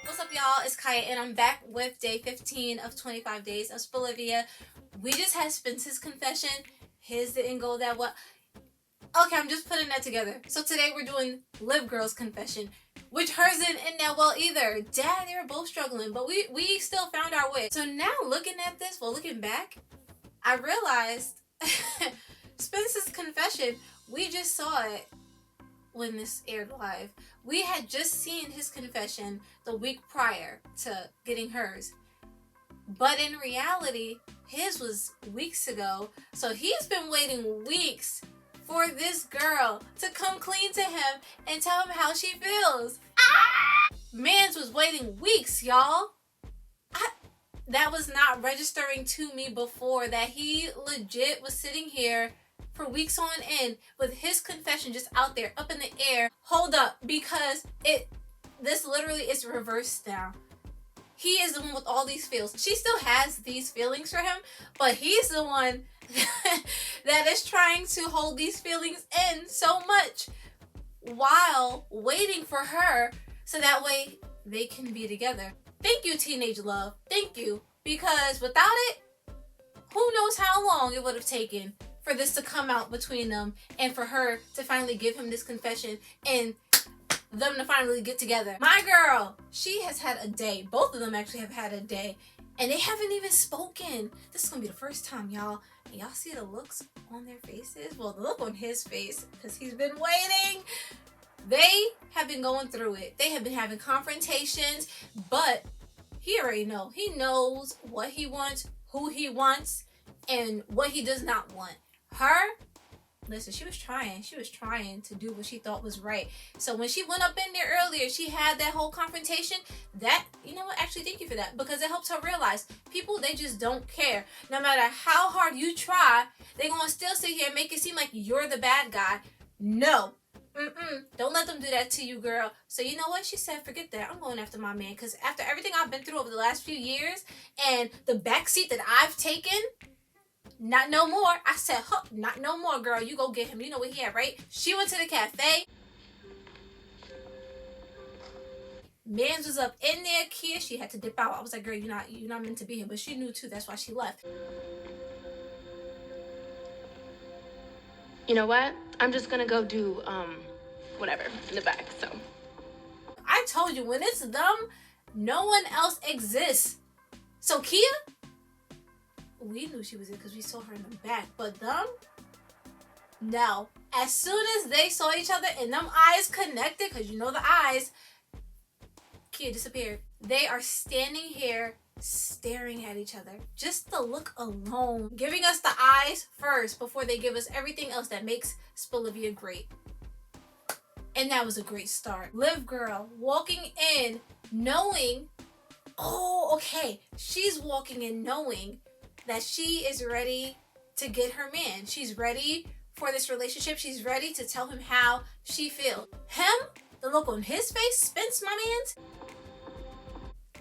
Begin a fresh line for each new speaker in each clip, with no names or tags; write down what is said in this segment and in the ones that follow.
What's up, y'all? It's Kaya, and I'm back with day 15 of 25 Days of Spelivia. We just had Spence's confession. His didn't go that well. Okay, I'm just putting that together. So today we're doing Liv Girl's confession, which hers didn't end that well either. Dad, they were both struggling, but we still found our way. So now looking at this, looking back, I realized Spence's confession, we just saw it when this aired live. We had just seen his confession the week prior to getting hers. But in reality, his was weeks ago. So he's been waiting weeks for this girl to come clean to him and tell him how she feels. Mans was waiting weeks, y'all. That was not registering to me before, that he legit was sitting here for weeks on end with his confession just out there up in the air. Hold up, because this literally is reversed now. He is the one with all these feels. She still has these feelings for him, but he's the one that is trying to hold these feelings in so much while waiting for her so that way they can be together. Thank you, teenage love. Thank you. Because without it, who knows how long it would have taken for this to come out between them and for her to finally give him this confession and them to finally get together. My girl, she has had a day. Both of them actually have had a day. And they haven't even spoken. This is going to be the first time, y'all. And y'all see the looks on their faces? Well, the look on his face, because he's been waiting. They have been going through it. They have been having confrontations, but he already knows. He knows what he wants, who he wants, and what he does not want. Her, listen, she was trying to do what she thought was right. So when she went up in there earlier, she had that whole confrontation. That, you know what, actually thank you for that, because it helps her realize people, they just don't care. No matter how hard you try, they're going to still sit here and make it seem like you're the bad guy. No. Don't let them do that to you, girl. So you know what? She said, forget that. I'm going after my man, because after everything I've been through over the last few years and the backseat that I've taken, not no more. I said, huh, not no more, girl. You go get him. You know where he at, right? She went to the cafe. Mans was up in there. Kia, she had to dip out. I was like, girl, you're not meant to be here. But she knew too. That's why she left.
You know what? I'm just gonna go do whatever in the back. So
I told you, when it's them, no one else exists. So Kia, we knew she was in because we saw her in the back, but them, no. As soon as they saw each other and them eyes connected, because you know the eyes, Kia disappeared. They are standing here staring at each other. Just the look alone, giving us the eyes first before they give us everything else that makes Spelivia great. And that was a great start. Liv Girl walking in knowing, oh, okay, she's walking in knowing that she is ready to get her man. She's ready for this relationship. She's ready to tell him how she feels. Him, the look on his face, Spence, my man's,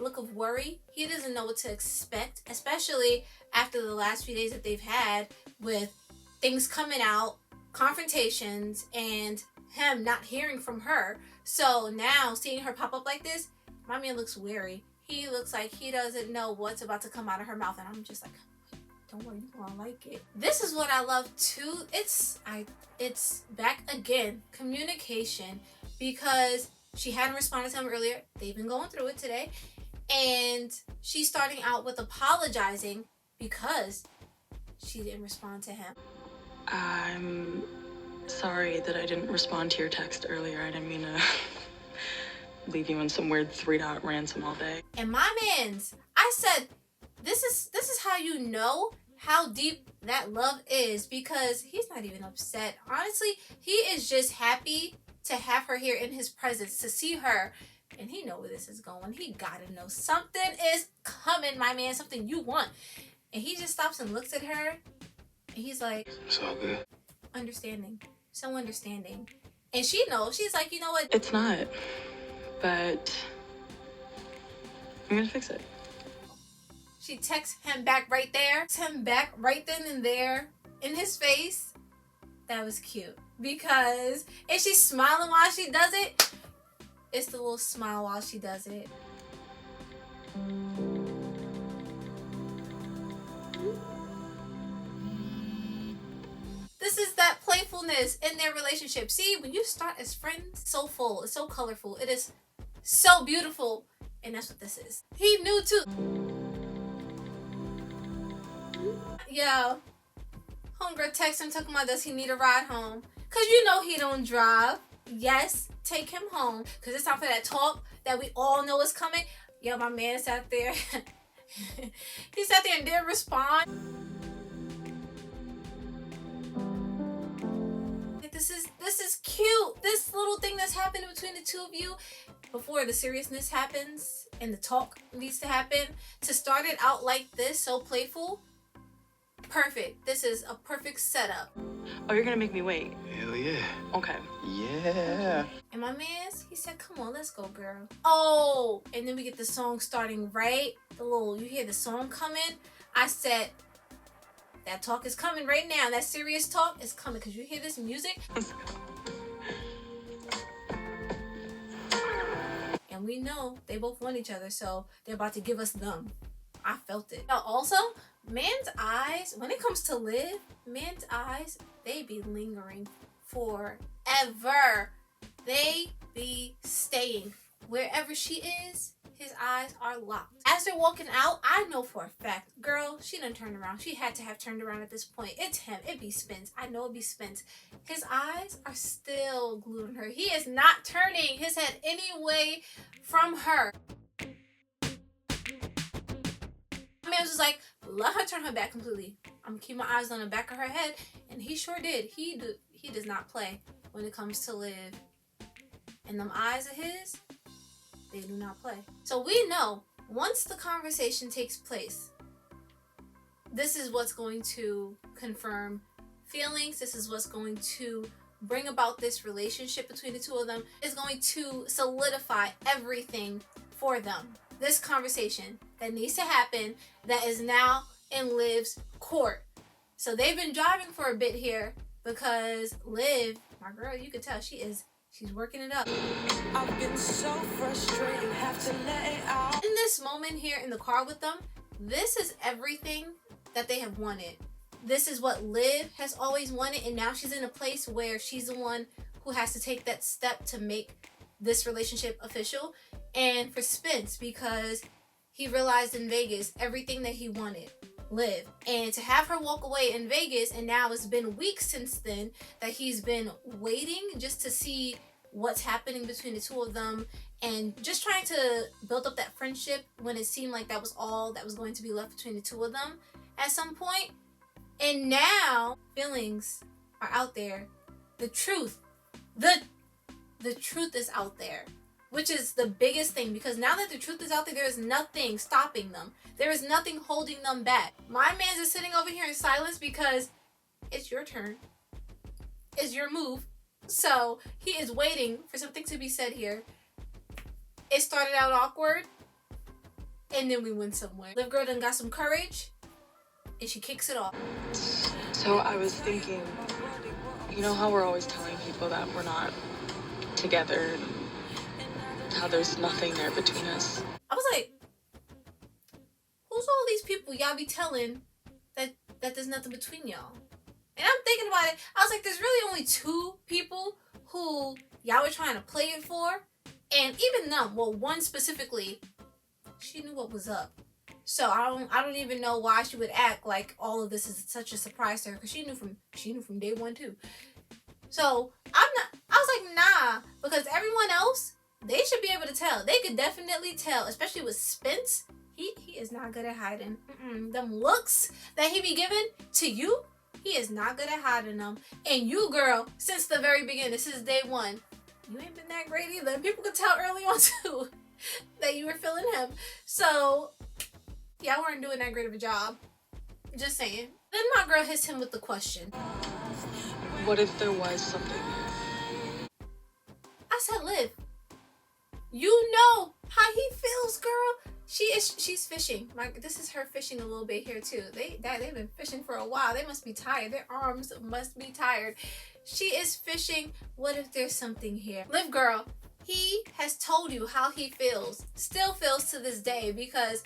look of worry. He doesn't know what to expect, especially after the last few days that they've had with things coming out, confrontations, and him not hearing from her. So now seeing her pop up like this, my man looks wary. He looks like he doesn't know what's about to come out of her mouth, and I'm just like, don't worry, you're gonna like it. This is what I love too. It's back again, communication, because she hadn't responded to him earlier. They've been going through it today, and she's starting out with apologizing because she didn't respond to him.
I'm sorry that I didn't respond to your text earlier. I didn't mean to leave you in some weird 3-dot ransom all day.
And my man's, I said, this is how you know how deep that love is, because he's not even upset. Honestly, he is just happy to have her here in his presence, to see her. And he know where this is going. He gotta know something is coming, my man, something you want. And he just stops and looks at her, and he's like,
it's all good.
Understanding. So understanding. And she knows. She's like, you know what?
It's not, but I'm gonna fix it.
She texts him back right there. Texts him back right then and there in his face. That was cute. Because, and she's smiling while she does it. It's the little smile while she does it. playfulness in their relationship. See, when you start as friends, so full, it's so colorful, it is so beautiful, and that's what this is. He knew too. Yo, homegirl texted him talking about, does he need a ride home? Cause you know he don't drive. Yes, take him home. Cause it's time for that talk that we all know is coming. Yo, my man sat there. He sat there and didn't respond. This is cute. This little thing that's happening between the two of you before the seriousness happens and the talk needs to happen. To start it out like this, so playful. Perfect. This is a perfect setup.
Oh, you're gonna make me wait?
Hell yeah.
Okay.
Yeah.
And my man's, he said, come on, let's go, girl. Oh, and then we get the song starting, right? You hear the song coming. I said, that talk is coming right now. That serious talk is coming because you hear this music. And we know they both want each other, so they're about to give us them. I felt it. Now, also, man's eyes, when it comes to Liv, man's eyes, they be lingering forever. They be staying. Wherever she is, his eyes are locked. As they're walking out, I know for a fact, girl, she done turned around. She had to have turned around at this point. It's him. It be Spence. I know it be Spence. His eyes are still glued on her. He is not turning his head any way from her. My man was just like, let her turn her back completely. I'm gonna keep my eyes on the back of her head. And he sure did. He does not play when it comes to Liv. And them eyes of his, they do not play. So we know once the conversation takes place, this is what's going to confirm feelings. This is what's going to bring about this relationship between the two of them. It's going to solidify everything for them. This conversation that needs to happen that is now in Liv's court. So they've been driving for a bit here because Liv, my girl, you can tell she's working it up.
I've been so frustrated, have to let it out.
In this moment here in the car with them, this is everything that they have wanted. This is what Liv has always wanted, and now she's in a place where she's the one who has to take that step to make this relationship official. And for Spence, because he realized in Vegas everything that he wanted. Liv, and to have her walk away in Vegas, and now it's been weeks since then that he's been waiting just to see what's happening between the two of them and just trying to build up that friendship when it seemed like that was all that was going to be left between the two of them at some point. And now feelings are out there. The truth is out there, which is the biggest thing, because now that the truth is out there, there is nothing stopping them. There is nothing holding them back. My man's is sitting over here in silence because it's your turn. It's your move. So he is waiting for something to be said here. It started out awkward, and then we went somewhere. Liv girl done got some courage, and she kicks it off.
So I was thinking, you know how we're always telling people that we're not together, and how there's nothing there between us?
I was like, who's all these people y'all be telling that there's nothing between y'all? And I'm thinking about it. I was like, there's really only two people who y'all were trying to play it for. And even them, well, one specifically, she knew what was up. So I don't even know why she would act like all of this is such a surprise to her, because she knew from day one too. So I was like, nah, because everyone else, they should be able to tell. They could definitely tell, especially with Spence. He is not good at hiding. Them looks that he be giving to you, he is not good at hiding them. And you, girl, since the very beginning, since day one, you ain't been that great either. And people could tell early on too that you were feeling him. So y'all weren't doing that great of a job. Just saying. Then my girl hits him with the question.
What if there was something?
I said, Liv, you know how he feels, girl. She's fishing. This is her fishing a little bit here too. They've been fishing for a while. They must be tired. Their arms must be tired. She is fishing. What if there's something here? Liv girl, he has told you how he feels. Still feels to this day, because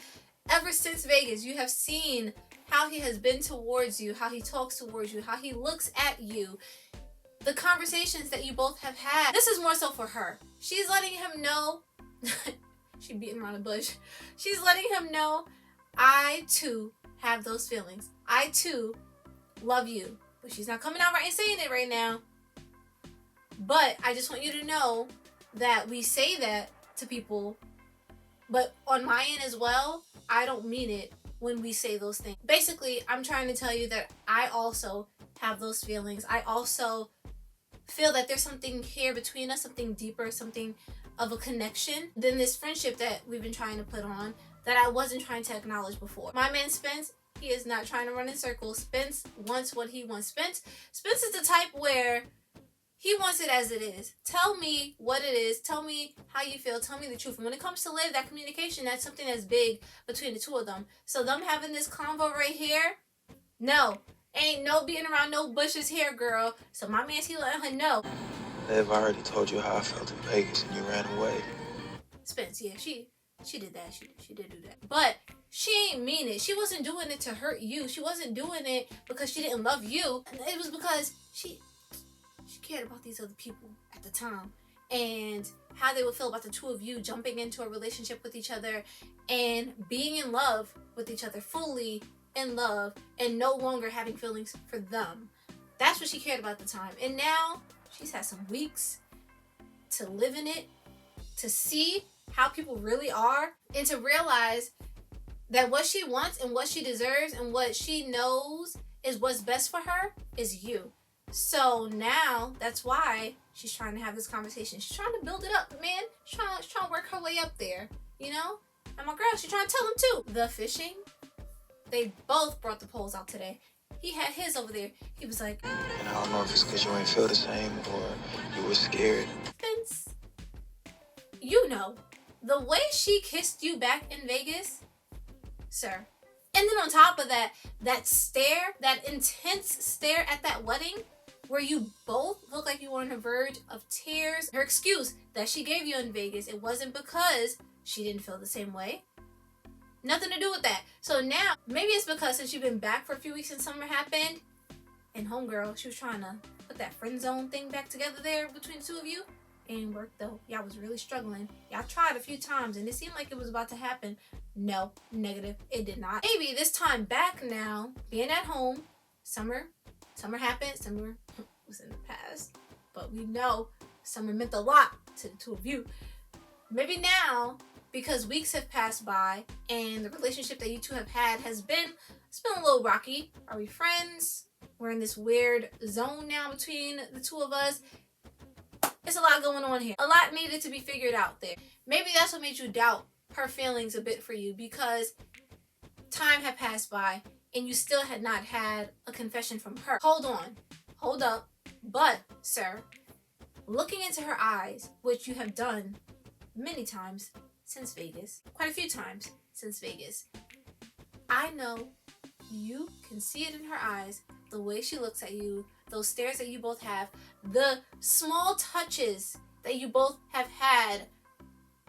ever since Vegas, you have seen how he has been towards you, how he talks towards you, how he looks at you. the conversations that you both have had. This is more so for her. She's letting him know. She beating around the bush. She's letting him know, I too have those feelings. I too love you. But she's not coming out right and saying it right now. But I just want you to know that we say that to people, but on my end as well, I don't mean it when we say those things. Basically, I'm trying to tell you that I also have those feelings. I also feel that there's something here between us, something deeper, something of a connection than this friendship that we've been trying to put on that I wasn't trying to acknowledge before. My man Spence, he is not trying to run in circles. Spence wants what he wants. Spence is the type where he wants it as it is. Tell me what it is. Tell me how you feel. Tell me the truth. And when it comes to Liv, that communication, that's something that's big between the two of them. So them having this convo right here, no. Ain't no being around no bushes here, girl. So my man's, he letting her know.
Liv, I already told you how I felt in Vegas and you ran away.
Spence, yeah, she did that. She did do that. But she ain't mean it. She wasn't doing it to hurt you. She wasn't doing it because she didn't love you. It was because she cared about these other people at the time and how they would feel about the two of you jumping into a relationship with each other and being in love with each other, fully in love, and no longer having feelings for them. That's what she cared about at the time. And now she's had some weeks to live in it, to see how people really are, and to realize that what she wants and what she deserves and what she knows is what's best for her is you. So now that's why she's trying to have this conversation. She's trying to build it up, man. She's trying to work her way up there, you know? And my girl, she's trying to tell him too. The fishing, they both brought the poles out today. He had his over there. He was like,
And I don't know if it's because you ain't feel the same or you were scared.
Vince, you know, the way she kissed you back in Vegas, sir. And then on top of that, that stare, that intense stare at that wedding, where you both look like you were on the verge of tears. Her excuse that she gave you in Vegas, it wasn't because she didn't feel the same way. Nothing to do with that. So now, maybe it's because since you've been back for a few weeks and summer happened, and homegirl, she was trying to put that friend zone thing back together there between the two of you. It ain't worked though. Y'all was really struggling. Y'all tried a few times and it seemed like it was about to happen. No, negative. It did not. Maybe this time back now, being at home, summer happened. Summer was in the past. But we know summer meant a lot to the two of you. Maybe now, because weeks have passed by and the relationship that you two have had it's been a little rocky. Are we friends? We're in this weird zone now between the two of us. It's a lot going on here. A lot needed to be figured out there. Maybe that's what made you doubt her feelings a bit for you, because time had passed by and you still had not had a confession from her. Hold on. Hold up. But, sir, looking into her eyes, which you have done many times since Vegas, quite a few times since Vegas, I know you can see it in her eyes, the way she looks at you, those stares that you both have, the small touches that you both have had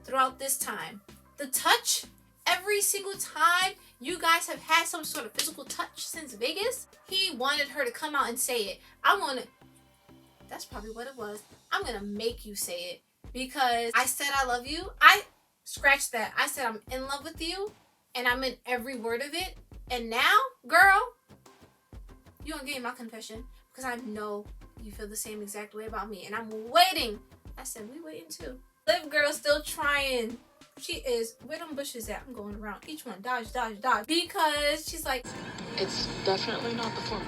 throughout this time. The touch, every single time you guys have had some sort of physical touch since Vegas, he wanted her to come out and say it. That's probably what it was. I'm gonna make you say it because I said I love you. I scratched that. I said I'm in love with you and I'm in every word of it. And now, girl, you gonna give me my confession because I know you feel the same exact way about me and I'm waiting. I said we waiting too. Liv girl still trying. She is. Where them bushes at? I'm going around each one. Dodge, dodge, dodge. Because she's like,
It's definitely not the former.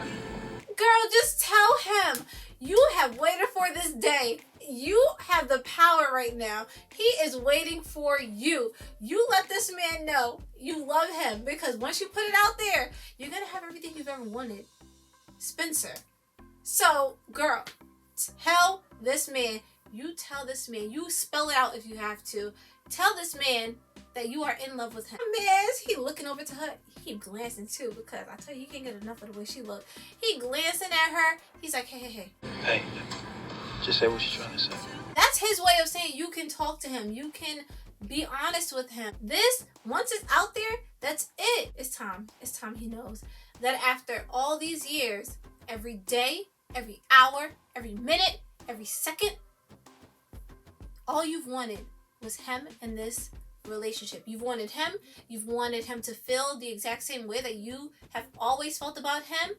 girl, just tell him. You have waited for this day. You have the power right now. He is waiting for you. You let this man know you love him, because once you put it out there, you're going to have everything you've ever wanted. Spencer. So, girl, tell this man. You tell this man. You spell it out if you have to. Tell this man that you are in love with him. Man, he looking over to her. He keep glancing too, because I tell you, he can't get enough of the way she look. He glancing at her. He's like, hey.
Hey, just say what you're trying to say.
That's his way of saying you can talk to him. You can be honest with him. This, once it's out there, that's it. It's time. It's time he knows that after all these years, every day, every hour, every minute, every second. All you've wanted was him in this relationship. You've wanted him to feel the exact same way that you have always felt about him.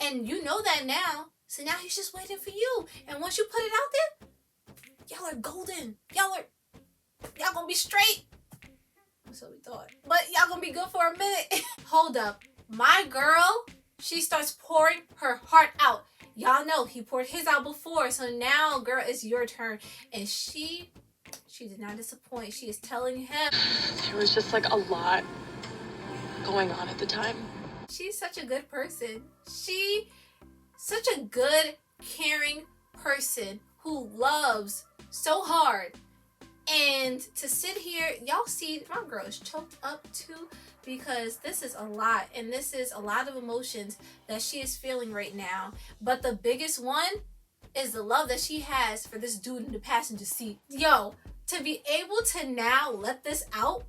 And you know that now. So now he's just waiting for you. And once you put it out there, y'all are golden. Y'all gonna be straight. That's what we thought. But y'all gonna be good for a minute. Hold up. My girl, she starts pouring her heart out. Y'all know he poured his out before. So now, girl, it's your turn. And she did not disappoint. She is telling him.
There was just like a lot going on at the time.
She's such a good person. Such a good, caring person who loves so hard. And to sit here, y'all see my girl is choked up too, because this is a lot, and this is a lot of emotions that she is feeling right now. But the biggest one is the love that she has for this dude in the passenger seat. Yo, to be able to now let this out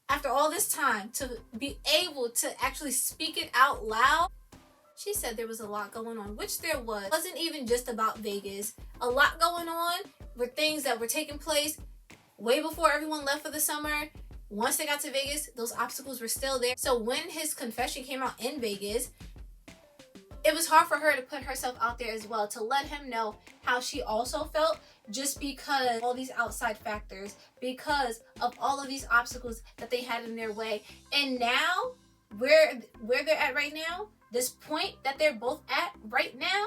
after all this time, to be able to actually speak it out loud. She said there was a lot going on, which there was. It wasn't even just about Vegas. A lot going on were things that were taking place way before everyone left for the summer. Once they got to Vegas, those obstacles were still there. So when his confession came out in Vegas, it was hard for her to put herself out there as well, to let him know how she also felt, just because all these outside factors, because of all of these obstacles that they had in their way. And now, where they're at right now, this point that they're both at right now,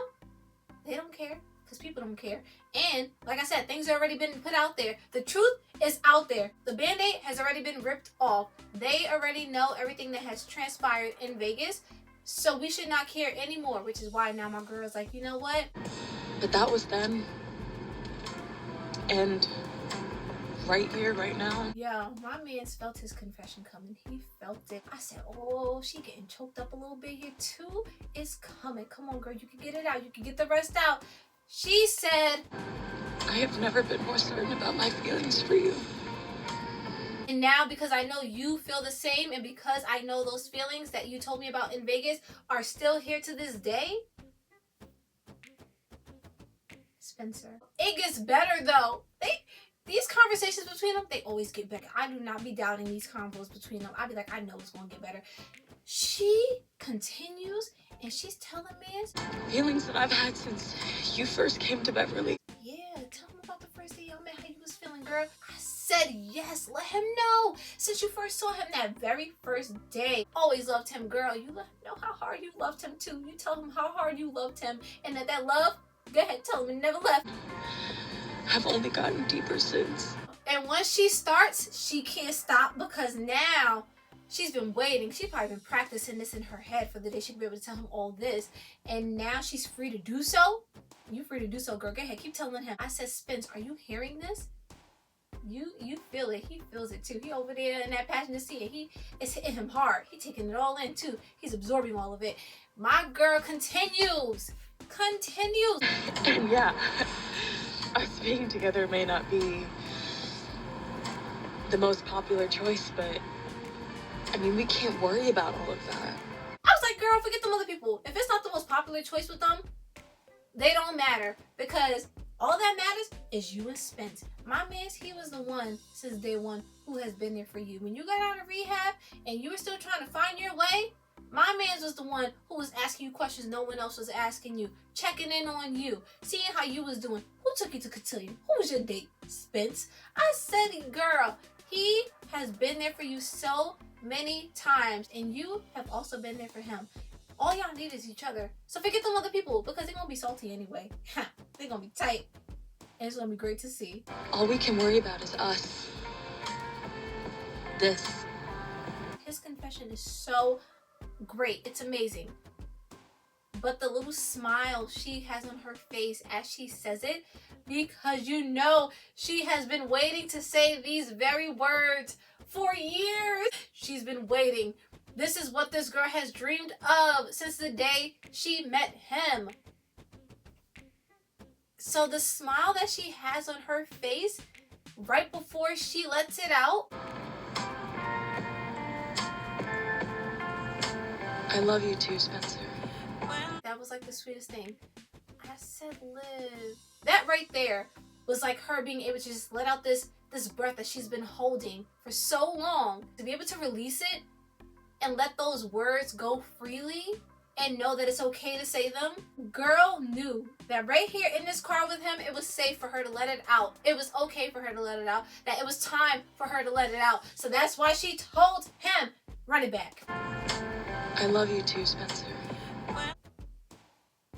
they don't care, because people don't care. And like I said, things have already been put out there. The truth is out there. The band-aid has already been ripped off. They already know everything that has transpired in Vegas. So we should not care anymore, which is why now my girl's like, you know what?
But that was then. And right here, right now.
Yo, my man's felt his confession coming. He felt it. I said, oh, she getting choked up a little bit here too. It's coming. Come on, girl. You can get it out. You can get the rest out. She said,
I have never been more certain about my feelings for you.
and now, because I know you feel the same, and because I know those feelings that you told me about in Vegas are still here to this day. Spencer. It gets better though. These conversations between them, they always get better. I do not be doubting these convos between them. I be like, I know it's gonna get better. She continues and she's telling me,
Feelings that I've had since you first came to Beverly.
yeah, tell him about the first day y'all met, how you was feeling, girl. I said yes, let him know. Since you first saw him that very first day, always loved him, girl. You let him know how hard you loved him too. You tell him how hard you loved him, and that love, go ahead, tell him it never left.
Have only gotten deeper since.
And once she starts, she can't stop, because now she's been waiting. She's probably been practicing this in her head for the day she can be able to tell him all this. And now she's free to do so. You free to do so, girl. Go ahead, keep telling him. I said, Spence, are you hearing this? You feel it. He feels it too. He over there in that passenger seat, and it's hitting him hard. He taking it all in too. He's absorbing all of it. My girl continues.
And yeah, us being together may not be the most popular choice, but I mean, we can't worry about all of that.
I was like, girl, forget them other people. If it's not the most popular choice with them, they don't matter, because all that matters is you and Spence. My man, he was the one since day one who has been there for you. When you got out of rehab and you were still trying to find your way, my man was the one who was asking you questions no one else was asking you, checking in on you, seeing how you was doing. Who took you to Cotillion? Who was your date? Spence. I said, girl, he has been there for you so many times, and you have also been there for him. All y'all need is each other. So forget them other people, because they're gonna be salty anyway. They're gonna be tight, and it's gonna be great to see.
All we can worry about is us. This.
His confession is so great. It's amazing. But the little smile she has on her face as she says it, because you know she has been waiting to say these very words for years. She's been waiting. This is what this girl has dreamed of since the day she met him. So the smile that she has on her face right before she lets it out.
I love you too, Spencer.
That was like the sweetest thing. I said, Liv. That right there was like her being able to just let out this breath that she's been holding for so long. To be able to release it and let those words go freely and know that it's okay to say them. Girl knew that right here in this car with him, it was safe for her to let it out. It was okay for her to let it out. That it was time for her to let it out. So that's why she told him, run it back.
I love you too, Spencer.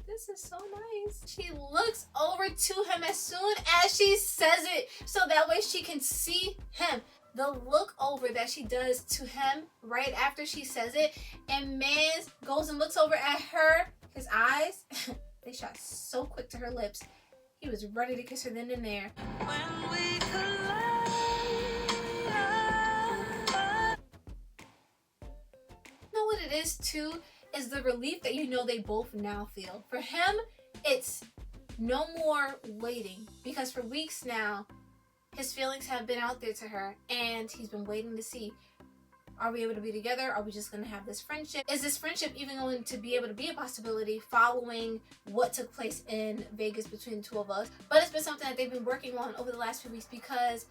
This is so nice. She looks over to him as soon as she says it, so that way she can see him. The look over that she does to him right after she says it, and man goes and looks over at her. His eyes, they shot so quick to her lips. He was ready to kiss her then and there.
When we collide.
You know what it is too? Is the relief that you know they both now feel. For him, it's no more waiting, because for weeks now, his feelings have been out there to her, and he's been waiting to see, are we able to be together? Are we just going to have this friendship? Is this friendship even going to be able to be a possibility following what took place in Vegas between the two of us? But it's been something that they've been working on over the last few weeks, because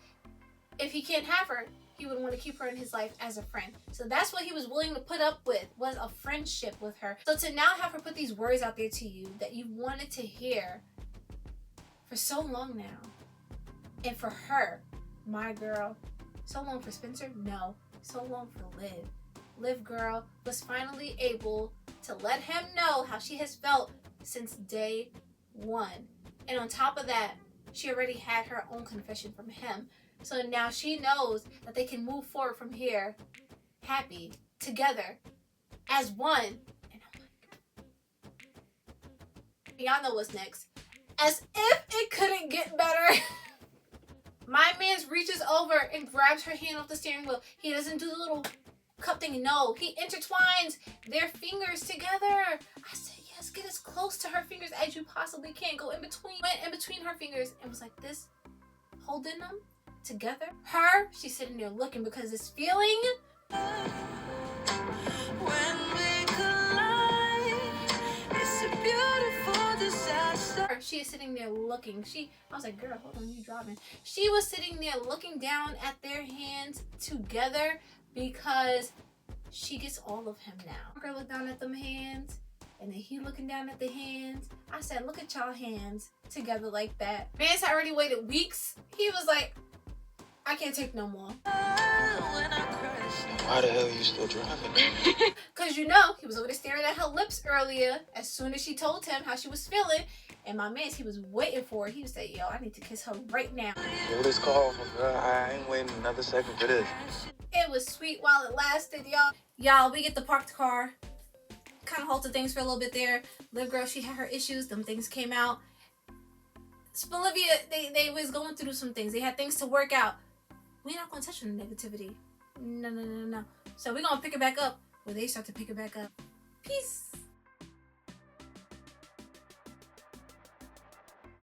if he can't have her, he would want to keep her in his life as a friend. So that's what he was willing to put up with, was a friendship with her. So to now have her put these words out there to you that you wanted to hear for so long now. And for her, my girl, so long for Spencer? No, so long for Liv. Liv girl was finally able to let him know how she has felt since day one. And on top of that, she already had her own confession from him. So now she knows that they can move forward from here, happy, together, as one. And oh my God. Y'all know what's next. As if it couldn't get better. My man reaches over and grabs her hand off the steering wheel. He doesn't do the little cup thing. No, he intertwines their fingers together. I said, yes, get as close to her fingers as you possibly can. Go in between. Went in between her fingers and was like this, holding them together. Her, she's sitting there looking, because this feeling.
When we collide, it's a beautiful disaster.
She is sitting there looking. I was like, girl, hold on, you driving. She was sitting there looking down at their hands together, because she gets all of him now. Girl look down at them hands, and then he looking down at the hands. I said, look at y'all hands together like that. Man's had already waited weeks. He was like, I can't take no more.
When I crash.
Why the hell are you still driving?
Cause you know, he was over there staring at her lips earlier as soon as she told him how she was feeling. And my man, he was waiting for her. He would say, yo, I need to kiss her right now.
Yo, this call, girl. I ain't waiting another second for this.
It was sweet while it lasted, y'all. Y'all, we get to park the car. Kind of halted things for a little bit there. Liv girl, she had her issues. Them things came out. Spelivia, they was going through some things. They had things to work out. We're not going to touch on the negativity. No. So we're going to pick it back up where they start to pick it back up. Peace.